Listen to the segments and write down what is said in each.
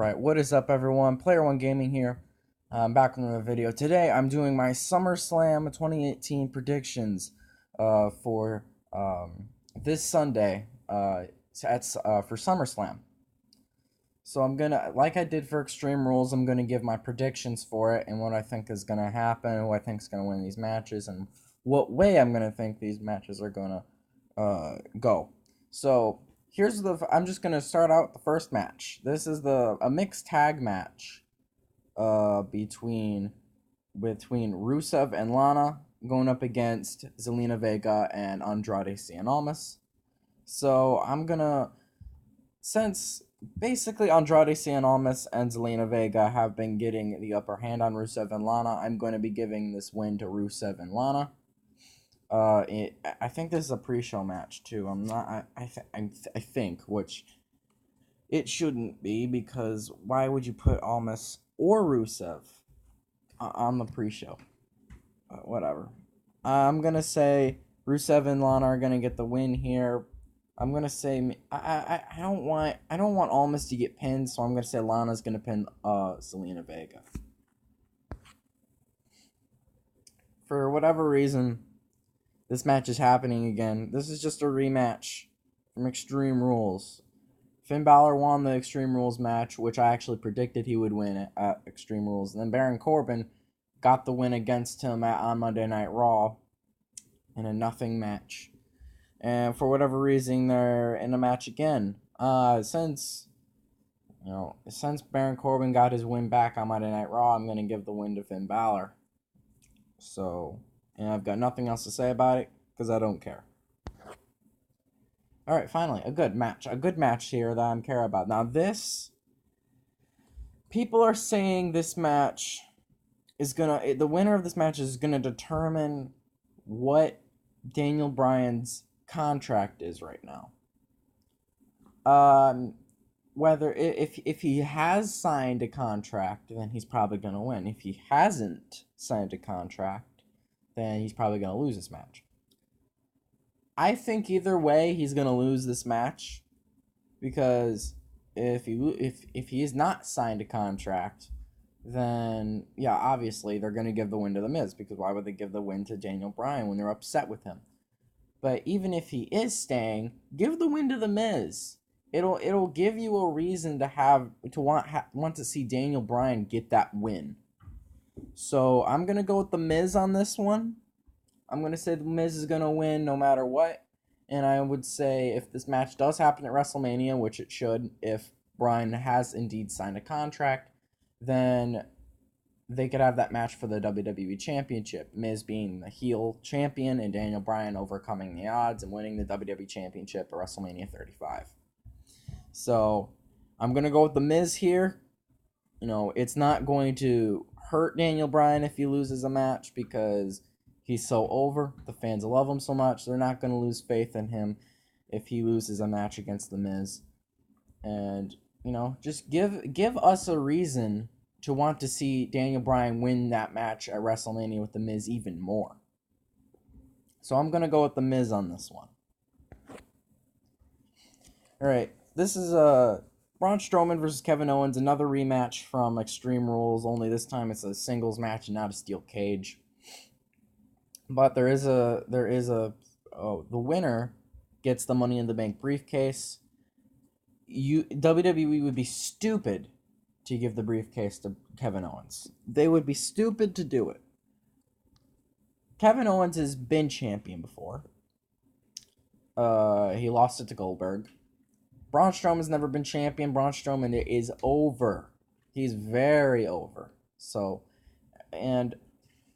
Right, what is up everyone? Player One Gaming here. I'm back with another video. Today I'm doing my SummerSlam 2018 predictions for this Sunday for SummerSlam. So I'm gonna, like I did for Extreme Rules, I'm gonna give my predictions for it and what I think is gonna happen, who I think is gonna win these matches, and what way I'm gonna think these matches are gonna go. So I'm just gonna start out the first match. This is a mixed tag match between Rusev and Lana going up against Zelina Vega and Andrade Cien Almas. So since basically Andrade Cien Almas and Zelina Vega have been getting the upper hand on Rusev and Lana, I'm going to be giving this win to Rusev and Lana. I think this is a pre-show match too. I think, which it shouldn't be, because why would you put Almas or Rusev on the pre-show? Whatever. I'm gonna say Rusev and Lana are gonna get the win here. I'm gonna say I don't want Almas to get pinned, so I'm gonna say Lana's gonna pin Zelina Vega. For whatever reason, this match is happening again. This is just a rematch from Extreme Rules. Finn Balor won the Extreme Rules match, which I actually predicted he would win at Extreme Rules. And then Baron Corbin got the win against him on Monday Night Raw in a nothing match. And for whatever reason, they're in a match again. Since Baron Corbin got his win back on Monday Night Raw, I'm going to give the win to Finn Balor. And I've got nothing else to say about it, because I don't care. Alright, finally, a good match. A good match here that I care about. Now people are saying this match is the winner of this match is gonna determine what Daniel Bryan's contract is right now. Whether if he has signed a contract, then he's probably gonna win. If he hasn't signed a contract, then he's probably going to lose this match. I think either way he's going to lose this match, because if he is not signed a contract, then yeah, obviously they're going to give the win to The Miz, because why would they give the win to Daniel Bryan when they're upset with him? But even if he is staying, give the win to The Miz. It'll give you a reason to want to see Daniel Bryan get that win. So I'm going to go with The Miz on this one. I'm going to say The Miz is going to win no matter what. And I would say if this match does happen at WrestleMania, which it should, if Bryan has indeed signed a contract, then they could have that match for the WWE Championship. Miz being the heel champion and Daniel Bryan overcoming the odds and winning the WWE Championship at WrestleMania 35. So I'm going to go with The Miz here. It's not going to hurt Daniel Bryan if he loses a match, because he's so over. The fans love him so much. They're not going to lose faith in him if he loses a match against The Miz. And, just give us a reason to want to see Daniel Bryan win that match at WrestleMania with The Miz even more. So I'm going to go with The Miz on this one. Alright, this is Braun Strowman versus Kevin Owens, another rematch from Extreme Rules, only this time it's a singles match and not a steel cage. But the winner gets the Money in the Bank briefcase. WWE would be stupid to give the briefcase to Kevin Owens. They would be stupid to do it. Kevin Owens has been champion before. He lost it to Goldberg. Braun Strowman's never been champion. Braun Strowman is over. He's very over. So, and,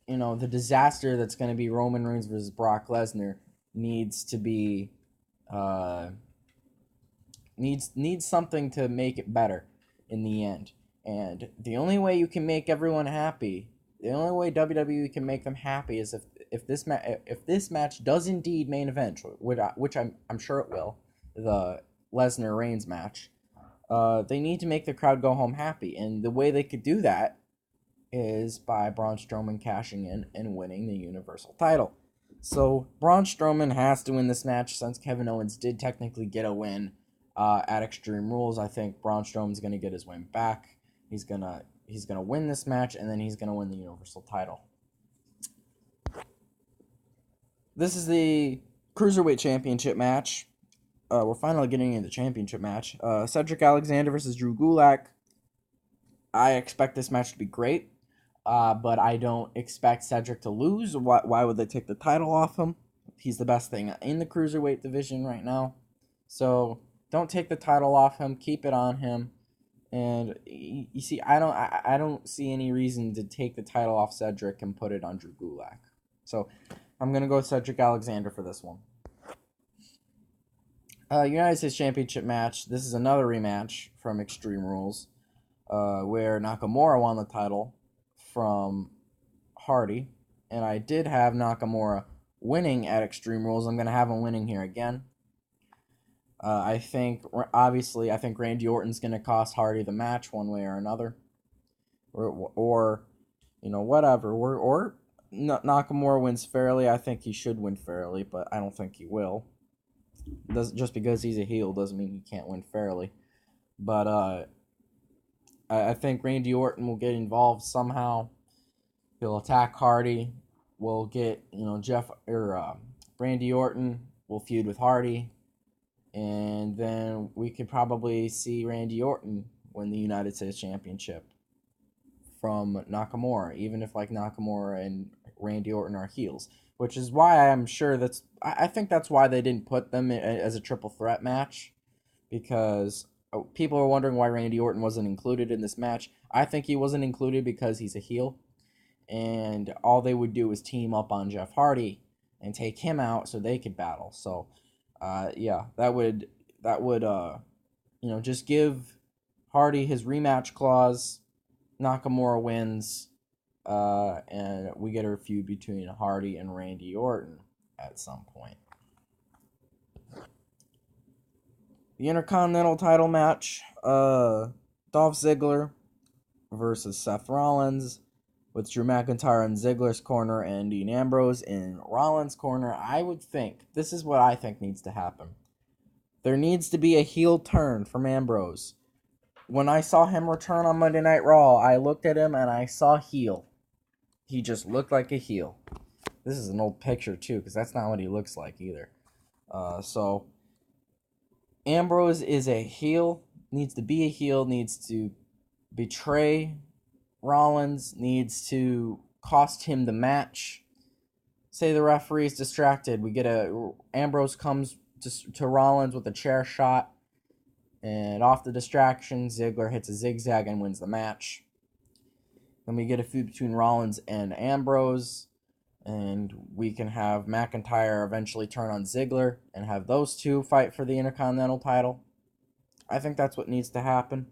the disaster that's going to be Roman Reigns versus Brock Lesnar needs to be, needs something to make it better in the end. And the only way you can make everyone happy, the only way WWE can make them happy is if this match does indeed main event, which I'm sure it will, the Lesnar Reigns match, they need to make the crowd go home happy, and the way they could do that is by Braun Strowman cashing in and winning the Universal title. So Braun Strowman has to win this match, since Kevin Owens did technically get a win at Extreme Rules. I think Braun Strowman's going to get his win back. He's gonna win this match, and then he's going to win the Universal title. This is the Cruiserweight Championship match. We're finally getting into the championship match. Cedric Alexander versus Drew Gulak. I expect this match to be great, but I don't expect Cedric to lose. Why would they take the title off him? He's the best thing in the Cruiserweight division right now. So don't take the title off him. Keep it on him. And you see, I don't see any reason to take the title off Cedric and put it on Drew Gulak. So I'm going to go with Cedric Alexander for this one. United States Championship match. This is another rematch from Extreme Rules, where Nakamura won the title from Hardy. And I did have Nakamura winning at Extreme Rules. I'm going to have him winning here again. I think Randy Orton's going to cost Hardy the match one way or another. Or whatever. Or Nakamura wins fairly. I think he should win fairly, but I don't think he will. Just because he's a heel doesn't mean he can't win fairly. But I think Randy Orton will get involved somehow. He'll attack Hardy. We'll get Randy Orton will feud with Hardy, and then we could probably see Randy Orton win the United States Championship from Nakamura, even if Nakamura and Randy Orton are heels, which is why I'm sure I think that's why they didn't put them as a triple threat match, because people are wondering why Randy Orton wasn't included in this match. I think he wasn't included because he's a heel, and all they would do is team up on Jeff Hardy and take him out so they could battle. So, that would just give Hardy his rematch clause. Nakamura wins, and we get a feud between Hardy and Randy Orton at some point. The Intercontinental title match, Dolph Ziggler versus Seth Rollins, with Drew McIntyre in Ziggler's corner and Dean Ambrose in Rollins' corner. I would think, this is what I think needs to happen. There needs to be a heel turn from Ambrose. When I saw him return on Monday Night Raw, I looked at him and I saw heel. He just looked like a heel. This is an old picture too, because that's not what he looks like either. So Ambrose is a heel, needs to be a heel, needs to betray Rollins, needs to cost him the match. Say the referee's distracted. We get Ambrose comes to Rollins with a chair shot, and off the distraction, Ziggler hits a zigzag and wins the match. Then we get a feud between Rollins and Ambrose, and we can have McIntyre eventually turn on Ziggler and have those two fight for the Intercontinental title. I think that's what needs to happen.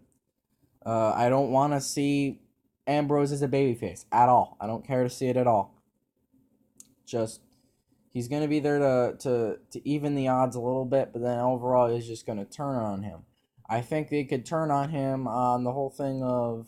I don't want to see Ambrose as a babyface at all. I don't care to see it at all. Just, he's going to be there to even the odds a little bit, but then overall he's just going to turn on him. I think they could turn on him on the whole thing of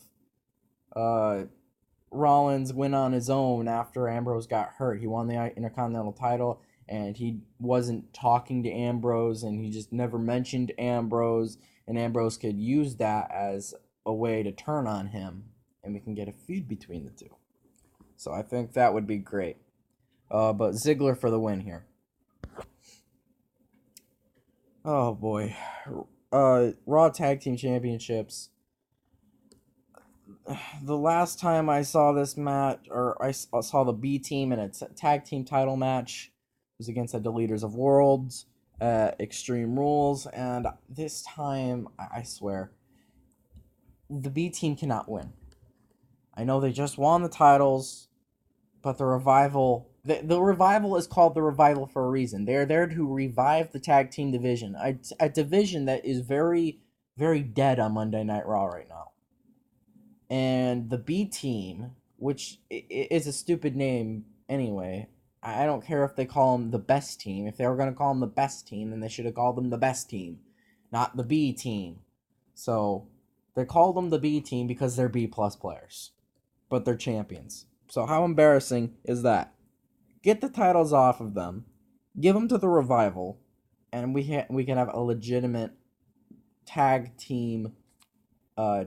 Rollins went on his own after Ambrose got hurt. He won the Intercontinental title, and he wasn't talking to Ambrose, and he just never mentioned Ambrose, and Ambrose could use that as a way to turn on him, and we can get a feud between the two. So I think that would be great. But Ziggler for the win here. Oh boy. Raw Tag Team Championships. The last time I saw this match, or I saw the B Team in a tag team title match, was against the Deleters of Worlds at Extreme Rules, and this time, I swear, the B Team cannot win. I know they just won the titles, but the Revival... The Revival is called the Revival for a reason. They're there to revive the tag team division. A division that is very, very dead on Monday Night Raw right now. And the B Team, which is a stupid name anyway. I don't care if they call them the best team. If they were going to call them the best team, then they should have called them the best team, not the B Team. So they called them the B Team because they're B+ players, but they're champions. So how embarrassing is that? Get the titles off of them, give them to the Revival, and we can have a legitimate tag team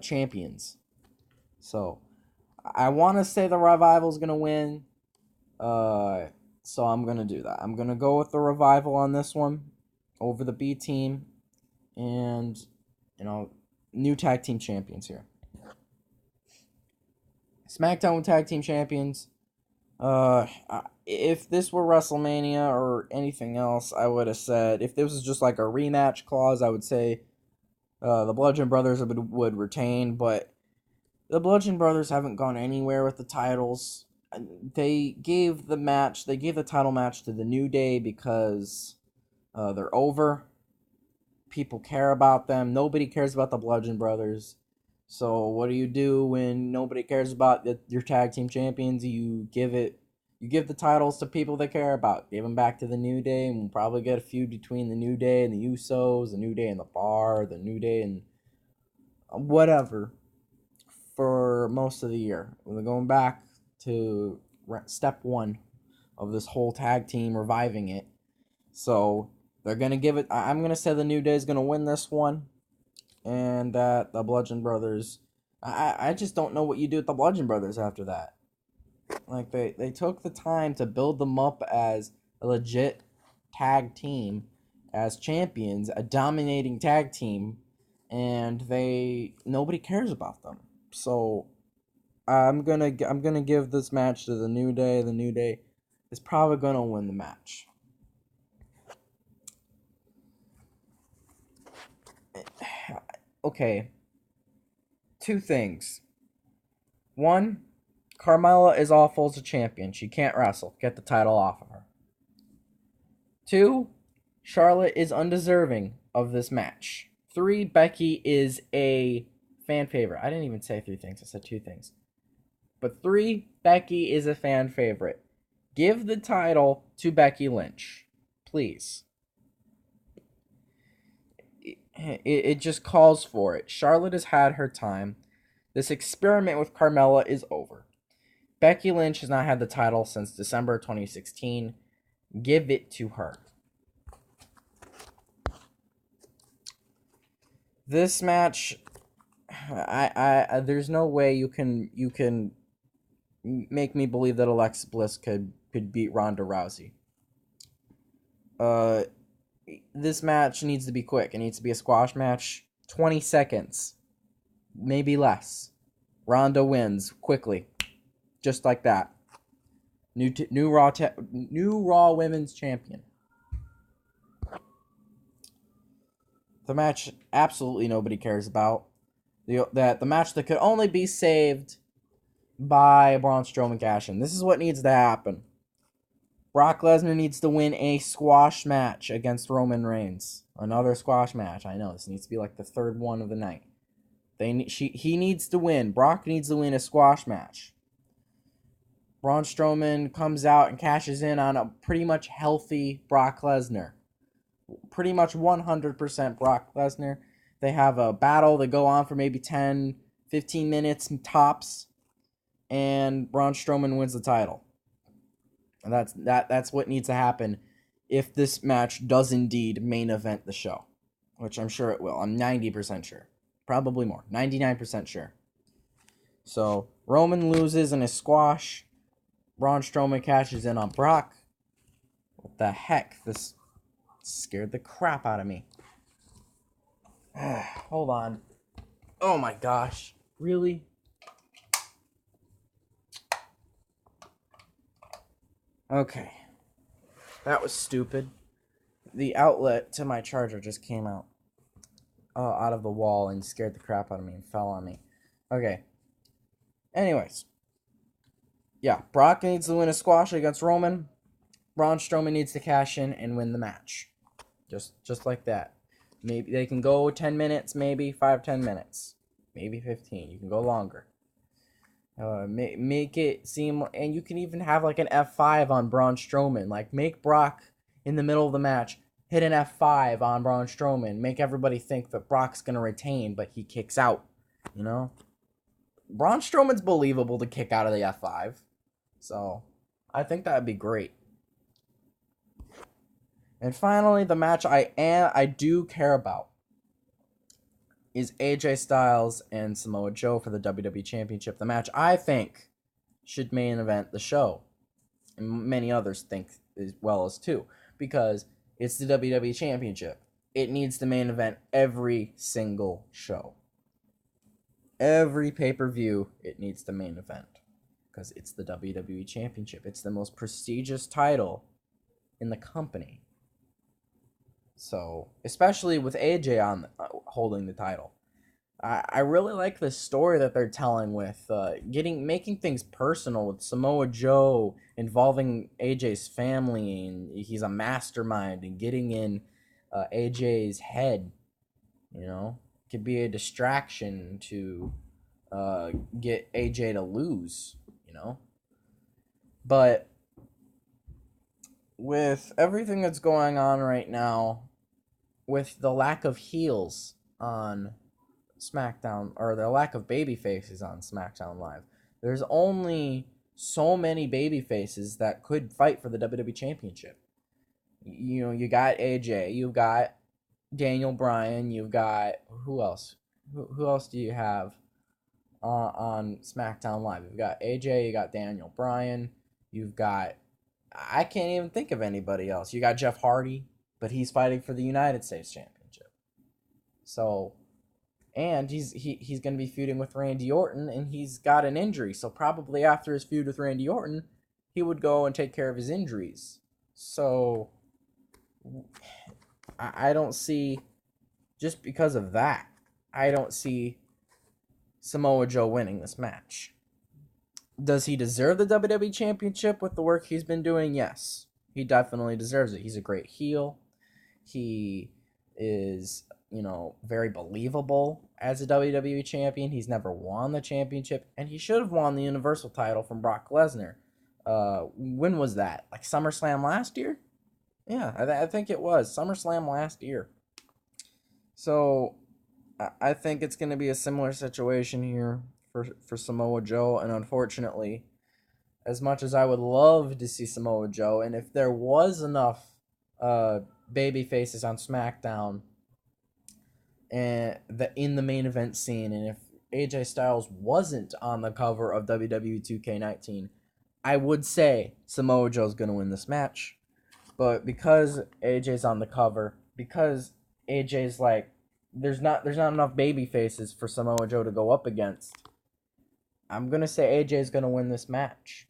champions. So I want to say the Revival's going to win. So I'm going to do that. I'm going to go with the Revival on this one over the B team. And, new tag team champions here. Smackdown tag team champions. If this were WrestleMania or anything else, I would have said, if this was just like a rematch clause, I would say the Blugeon Brothers would retain, but the Blugeon Brothers haven't gone anywhere with the titles. They gave the title match to the New Day because they're over. People care about them. Nobody cares about the Blugeon Brothers. So what do you do when nobody cares about your tag team champions? You give the titles to people that care about. Give them back to the New Day, and we'll probably get a feud between the New Day and the Usos, the New Day and the Bar, the New Day and whatever for most of the year. We're going back to step one of this whole tag team reviving it. So they're going to give it. I'm going to say the New Day is going to win this one. And that the Blugeon Brothers, I just don't know what you do with the Blugeon Brothers after that. Like, they took the time to build them up as a legit tag team, as champions, a dominating tag team, and nobody cares about them. So I'm gonna give this match to the New Day. The New Day is probably gonna win the match. Okay, two things. One, Carmella is awful as a champion. She can't wrestle. Get the title off of her. Two, Charlotte is undeserving of this match. Three, Becky is a fan favorite. I didn't even say three things. I said two things. But three, Becky is a fan favorite. Give the title to Becky Lynch. Please. It just calls for it. Charlotte has had her time. This experiment with Carmella is over. Becky Lynch has not had the title since December 2016. Give it to her. This match, I there's no way you can make me believe that Alexa Bliss could beat Ronda Rousey. This match needs to be quick. It needs to be a squash match. 20 seconds. Maybe less. Ronda wins quickly. Just like that. New Raw Women's Champion. The match absolutely nobody cares about. The match that could only be saved by Braun Strowman cash-in. This is what needs to happen. Brock Lesnar needs to win a squash match against Roman Reigns. Another squash match. I know, this needs to be like the third one of the night. He needs to win. Brock needs to win a squash match. Braun Strowman comes out and cashes in on a pretty much healthy Brock Lesnar. Pretty much 100% Brock Lesnar. They have a battle that go on for maybe 10, 15 minutes tops. And Braun Strowman wins the title. And that's what needs to happen if this match does indeed main event the show. Which I'm sure it will. I'm 90% sure. Probably more. 99% sure. So, Roman loses in a squash. Braun Strowman cashes in on Brock. What the heck? This scared the crap out of me. Hold on. Oh my gosh. Really? Okay. That was stupid. The outlet to my charger just came out of the wall and scared the crap out of me and fell on me. Okay. Anyways. Yeah, Brock needs to win a squash against Roman. Braun Strowman needs to cash in and win the match. Just like that. Maybe they can go 10 minutes, maybe 5-10 minutes. Maybe 15. You can go longer. Make it seem, and you can even have like an F5 on Braun Strowman. Like, make Brock in the middle of the match hit an F5 on Braun Strowman. Make everybody think that Brock's gonna retain, but he kicks out. You know, Braun Strowman's believable to kick out of the F5, so I think that'd be great. And finally, the match I do care about. is AJ Styles and Samoa Joe for the WWE Championship. The match I think should main event the show. And many others think as well as too. Because it's the WWE Championship. It needs the main event every single show. Every pay-per-view, it needs the main event. Because it's the WWE Championship. It's the most prestigious title in the company. So, especially with AJ holding the title. I really like the story that they're telling with making things personal with Samoa Joe involving AJ's family, and he's a mastermind, and getting in AJ's head, could be a distraction to get AJ to lose, But with everything that's going on right now, with the lack of heels on SmackDown, or the lack of baby faces on SmackDown Live, there's only so many baby faces that could fight for the WWE Championship. You got AJ, you've got Daniel Bryan, you've got who else? Who else do you have on SmackDown Live? You've got AJ, you got Daniel Bryan, you've got, I can't even think of anybody else. You got Jeff Hardy, but he's fighting for the United States Championship. So, and he's going to be feuding with Randy Orton, and he's got an injury. So probably after his feud with Randy Orton, he would go and take care of his injuries. So I don't see, just because of that, I don't see Samoa Joe winning this match. Does he deserve the WWE Championship with the work he's been doing? Yes. He definitely deserves it. He's a great heel. He is, very believable as a WWE champion. He's never won the championship, and he should have won the Universal title from Brock Lesnar. When was that? Like SummerSlam last year? Yeah, I think it was SummerSlam last year. So I think it's going to be a similar situation here for Samoa Joe, and unfortunately, as much as I would love to see Samoa Joe, and if there was enough baby faces on SmackDown and in the main event scene, and if AJ Styles wasn't on the cover of WWE 2K19, I would say Samoa Joe's going to win this match. But because AJ's on the cover, because AJ's like, there's not enough baby faces for Samoa Joe to go up against, I'm going to say AJ's going to win this match.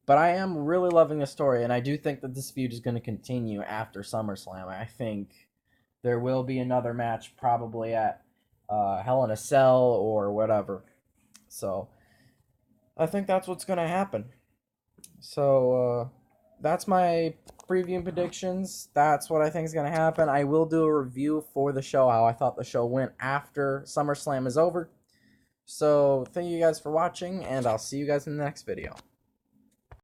But I am really loving the story, and I do think that this feud is going to continue after SummerSlam. I think there will be another match probably at Hell in a Cell or whatever. So I think that's what's going to happen. So that's my preview and predictions. That's what I think is going to happen. I will do a review for the show, how I thought the show went after SummerSlam is over. So thank you guys for watching, and I'll see you guys in the next video.